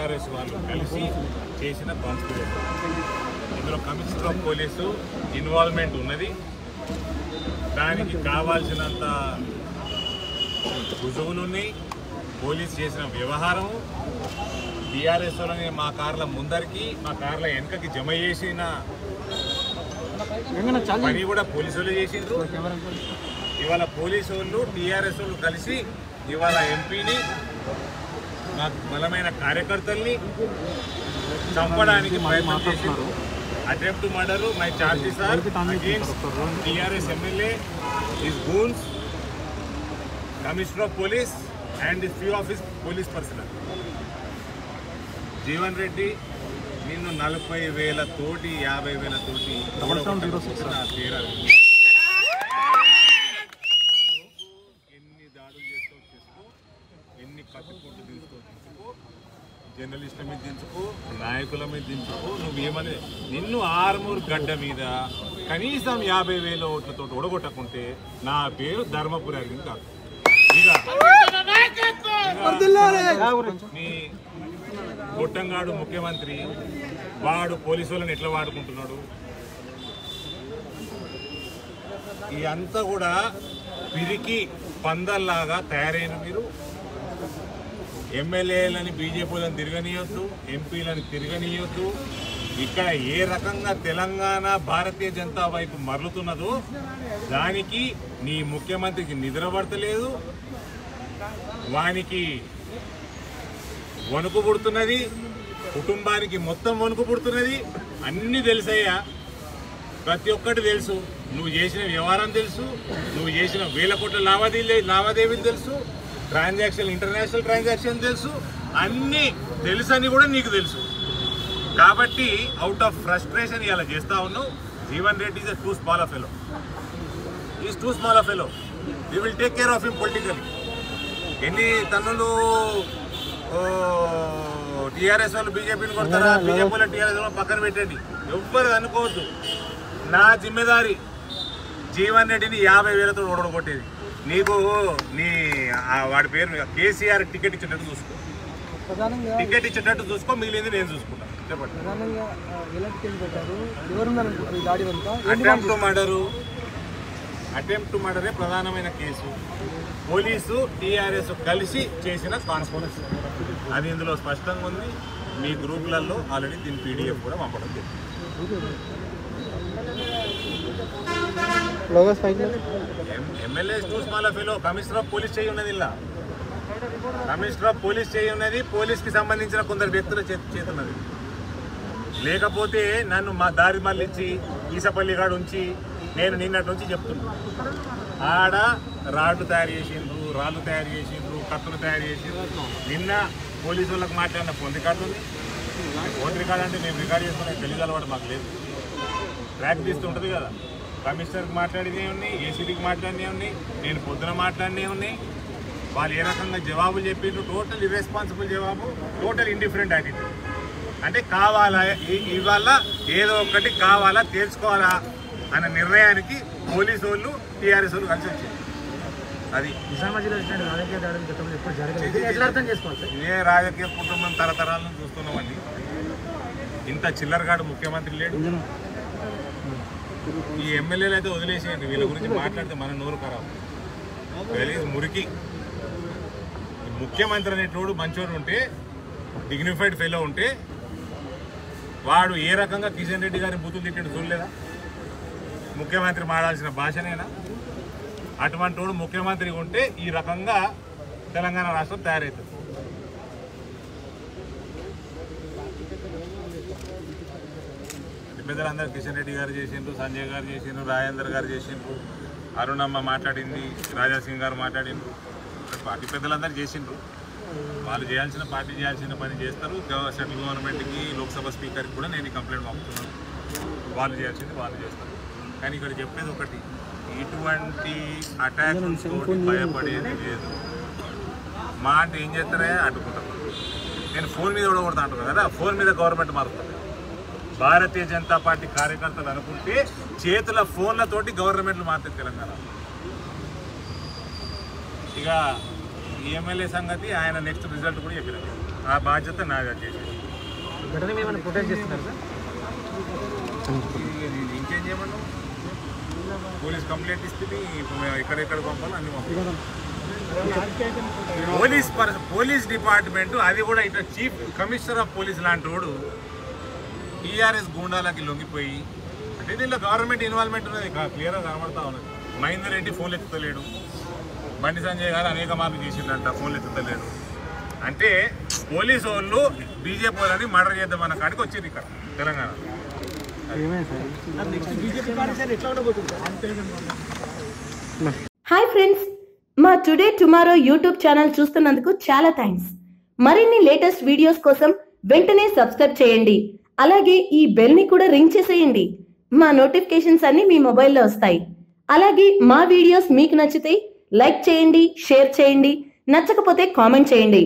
TRS వాళ్ళు కలిసి చేసిన కాన్స్పిరసీ. ఇందులో కమిషనర్ ఆఫ్ పోలీసు ఇన్వాల్వ్మెంట్ ఉన్నది. దానికి కావాల్సినంత రుజువులు ఉన్నాయి. పోలీసు చేసిన వ్యవహారం టీఆర్ఎస్ వాళ్ళని మా కార్ల ముందరికి మా కార్ల వెనకకి జమ చేసిన పని కూడా పోలీసు వాళ్ళు చేసిండ్రు. ఇవాళ పోలీసు వాళ్ళు టీఆర్ఎస్ వాళ్ళు కలిసి ఇవాళ ఎంపీని నాకు బలమైన కార్యకర్తల్ని చంపడానికి ప్రయత్నం చేసిండ్రు. Attempt murder my charges are against TRS MLA, his goons, commissioner of police and few of his police personnel. Jeevan Reddy నిన్ను 40,000 తోటి 50,000 తోటి ఎన్ని దాడులు చేస్తావు చేసుకో, ఎన్ని కట్టుకుంటూ తీసుకో, జర్నలిస్టుల మీద దించుకో, నాయకుల మీద దించుకో. నువ్వేమని నిన్ను ఆర్మూర్ గడ్డ మీద కనీసం 50,000 ఓట్లతో ఓడగొట్టకుంటే నా పేరు ధర్మపురి అరవింద్ కాదు. నీ గొట్టంగాడు ముఖ్యమంత్రి వాడు పోలీసు వాళ్ళని ఎట్లా వాడుకుంటున్నాడు, ఈ అంతా కూడా పిరికి పందల్లాగా తయారైన మీరు. ఎమ్మెల్యేలని బీజేపీలను తిరగనీయొద్దు, ఎంపీలను తిరగనీయొద్దు. ఇక్కడ ఏ రకంగా తెలంగాణ భారతీయ జనతా వైపు మరలుతున్నదో దానికి నీ ముఖ్యమంత్రికి నిద్ర పడతలేదు, వానికి వణుకు పుడుతున్నది, కుటుంబానికి మొత్తం వణుకు పుడుతున్నది. అన్నీ తెలుసయ్యా, ప్రతి ఒక్కటి తెలుసు. నువ్వు చేసిన వ్యవహారం తెలుసు, నువ్వు చేసిన 1,000 కోట్ల లావాదేవీలు తెలుసు, ట్రాన్సాక్షన్ ఇంటర్నేషనల్ ట్రాన్సాక్షన్ తెలుసు, అన్నీ తెలుసని కూడా నీకు తెలుసు. కాబట్టి అవుట్ ఆఫ్ ఫ్రస్ట్రేషన్ ఇలా చేస్తా ఉన్నావు. Jeevan Reddy is two small of fellow, is two small of fellow. You will take care of him politically. ఎన్ని తన్నులు టీఆర్ఎస్ వాళ్ళు బీజేపీని కొడతారా, బీజేపీ వాళ్ళు టీఆర్ఎస్ వాళ్ళు పక్కన పెట్టండి, ఎవ్వరు అనుకోవద్దు. నా జిమ్మెదారి జీవన్ రెడ్డిని 50,000తో ఓడగొట్టేది. నీకు వాడి పేరు కేసీఆర్ టికెట్ ఇచ్చేటట్టు చూసుకో, టికెట్ ఇచ్చేటట్టు చూసుకో, మిగిలింది నేను చూసుకుంటాను. చెప్పండి. అటెంప్ట్ మర్డరే ప్రధానమైన కేసు. పోలీసు టీఆర్ఎస్ కలిసి చేసిన కాన్స్పిరసీ అది ఇందులో స్పష్టంగా ఉంది. మీ గ్రూపులలో ఆల్రెడీ దీని పీడిఎఫ్ కూడా పంపడం జరిగింది. MLA two small of fellow. Commissioner of police చేయి ఉన్నది, ఇలా కమిషనర్ ఆఫ్ పోలీస్ చేయి ఉన్నది, పోలీస్కి సంబంధించిన కొందరు వ్యక్తుల చేతున్నది. లేకపోతే నన్ను మా దారి మళ్ళించి ఈసపల్లిగాడు ఉంచి నేను నిన్నటి నుంచి చెప్తున్నా, ఆడ రాళ్ళు తయారు చేసిండ్రు, రాళ్ళు తయారు చేసిండ్రు, కత్తులు తయారు చేసిండ్రు. నిన్న పోలీసు వాళ్ళకి మాట్లాడిన ఫోన్ రికార్డు ఉంది. ఫోన్ రికార్డు అంటే మేము రికార్డ్ చేసుకునే తెలియదు అలవాటు మాకు లేదు. ట్రాక్ తీస్తుంటుంది కదా. కమిషనర్కి మాట్లాడినే ఉన్నాయి, ఏసీడీకి మాట్లాడినే ఉన్నాయి, నేను పొద్దున మాట్లాడినే ఉన్నాయి. వాళ్ళు ఏ రకంగా జవాబులు చెప్పిండ్రు, టోటల్ ఇర్రెస్పాన్సిబుల్ జవాబు, టోటల్ ఇండిఫరెంట్ యాటిట్యూడ్. అంటే కావాలా ఇవాళ ఏదో ఒకటి కావాలా తెలుసుకోవాలా అనే నిర్ణయానికి పోలీసు వాళ్ళు టీఆర్ఎస్ వాళ్ళు కలిసి వచ్చింది. అది ఏ రాజకీయ కుటుంబం తరతరాలను చూస్తున్నామని. ఇంత చిల్లరగాడు ముఖ్యమంత్రి లేడు. ఈ ఎమ్మెల్యేలు అయితే వదిలేసేయండి, వీళ్ళ గురించి మాట్లాడితే మన నోరు ఖరాబు. గలీజ్ మురికి. ముఖ్యమంత్రి అనేటోడు మంచోడు ఉంటే, డిగ్నిఫైడ్ ఫెలో ఉంటే, వాడు ఏ రకంగా కిషన్ రెడ్డి గారిని బూతులు తిట్టాడు చూడలేదా? ముఖ్యమంత్రి మాడాల్సిన భాషనేనా? అటువంటి వాడు ముఖ్యమంత్రి ఉంటే ఈ రకంగా తెలంగాణ రాష్ట్రం తయారవుతుంది. పెద్దలందరూ కిషన్ రెడ్డి గారు చేసిండ్రు, సంజయ్ గారు చేసిండ్రు, రాజేందర్ గారు చేసిండ్రు, అరుణమ్మ మాట్లాడింది, రాజాసింగ్ గారు మాట్లాడిండ్రు. పార్టీ పెద్దలందరూ చేసిండ్రు. వాళ్ళు చేయాల్సిన పార్టీ చేయాల్సిన పని చేస్తారు. సెంట్రల్ గవర్నమెంట్కి, లోక్సభ స్పీకర్కి కూడా నేను కంప్లైంట్ పంపుతున్నాను. వాళ్ళు చేయాల్సింది వాళ్ళు చేస్తారు. కానీ ఇక్కడ చెప్పేది ఒకటి, ఇటువంటి అటాక్తో భయపడేది లేదు. మా అంటే ఏం చేస్తారే అడ్డుకుంటారు. నేను ఫోన్ మీద కూడా అంటున్నాను కదా, ఫోన్ మీద గవర్నమెంట్ మారుతుంది. భారతీయ జనతా పార్టీ కార్యకర్తలు అనుకుంటే చేతుల ఫోన్లతోటి గవర్నమెంట్లు మారుతుంది తెలంగాణ. ఇక ఈ ఎమ్మెల్యే సంగతి ఆయన నెక్స్ట్ రిజల్ట్ కూడా చెప్పినారు. ఆ బాధ్యత నాది చేసి ఇంకేం చేయమన్నావు? పోలీస్ కంప్లైంట్ ఇస్తే ఎక్కడెక్కడ పంపాలి అన్ని పంపాలి. పోలీస్ డిపార్ట్మెంట్ అది కూడా ఇట్లా చీఫ్ కమిషనర్ ఆఫ్ పోలీస్ లాంటి వాడు టీఆర్ఎస్ గూండాలకి లొంగిపోయి అంటే దీనిలో గవర్నమెంట్ ఇన్వాల్వ్మెంట్ ఉన్నది క్లియర్గా కనబడతా ఉన్నది. మహేందర్ రెడ్డి ఫోన్లు ఎత్తుతలేడు, బండి సంజయ్ గారు అనేక మార్పులు చేసిందంట, ఫోన్లు ఎత్తుతలేడు. అంటే పోలీసు వాళ్ళు బీజేపీ వాళ్ళని మర్డర్ చేద్దామన్న కాడికి వచ్చింది ఇక్కడ తెలంగాణ. హాయ్ ఫ్రెండ్స్, మా టుడే టుమారో యూట్యూబ్ ఛానల్ చూస్తున్నందుకు చాలా థ్యాంక్స్. మరిన్ని లేటెస్ట్ వీడియోస్ కోసం వెంటనే సబ్స్క్రైబ్ చేయండి. అలాగే ఈ బెల్ ని కూడా రింగ్ చేసేయండి. మా నోటిఫికేషన్స్ అన్ని మీ మొబైల్లో వస్తాయి. అలాగే మా వీడియోస్ మీకు నచ్చితే లైక్ చేయండి, షేర్ చేయండి, నచ్చకపోతే కామెంట్ చేయండి.